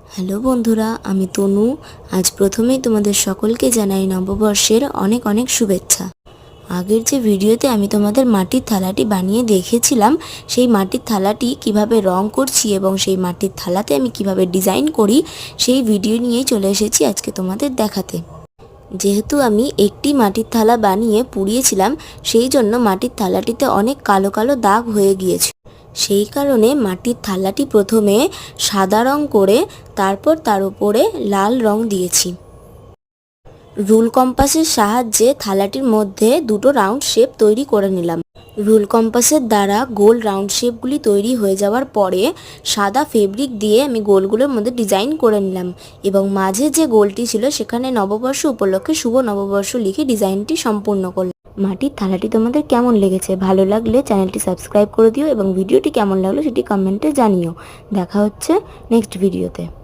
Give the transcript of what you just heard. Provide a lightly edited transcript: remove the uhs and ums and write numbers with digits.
Hello বন্ধুরা, আমি তনু। আজ প্রথমেই তোমাদের সকলকে জানাই নববর্ষের অনেক অনেক শুভেচ্ছা। আগের যে ভিডিওতে আমি তোমাদের মাটির থালাটি বানিয়ে দেখিয়েছিলাম, সেই মাটির থালাটি কিভাবে রং করছি এবং সেই মাটির থালাতে আমি কিভাবে ডিজাইন করি, সেই ভিডিও নিয়েই চলে এসেছি আজকে তোমাদের দেখাতে। যেহেতু আমি একটি মাটির থালা বানিয়ে পুড়িয়েছিলাম, সেই জন্য মাটির থালাটিতে অনেক কালো কালো দাগ হয়ে গিয়েছে। সেই কারণে মাটির থালাটি প্রথমে সাদা রং করে তারপর তার উপরে লাল রং দিয়েছি। রুল কম্পাসের সাহায্যে থালাটির মধ্যে দুটো রাউন্ড শেপ তৈরি করে নিলাম। রুল কম্পাসের দ্বারা গোল রাউন্ড শেপগুলি তৈরি হয়ে যাওয়ার পরে সাদা ফেব্রিক দিয়ে আমি গোলগুলোর মধ্যে ডিজাইন করে নিলাম এবং মাঝে যে গোলটি ছিল সেখানে নববর্ষ উপলক্ষে শুভ নববর্ষ লিখে ডিজাইনটি সম্পূর্ণ করলাম। মাটির থালাটি তোমাদের কেমন লেগেছে? ভালো লাগলে চ্যানেলটি সাবস্ক্রাইব করে দিও এবং ভিডিওটি কেমন লাগলো সেটি কমেন্টে জানিও। দেখা হচ্ছে নেক্সট ভিডিওতে।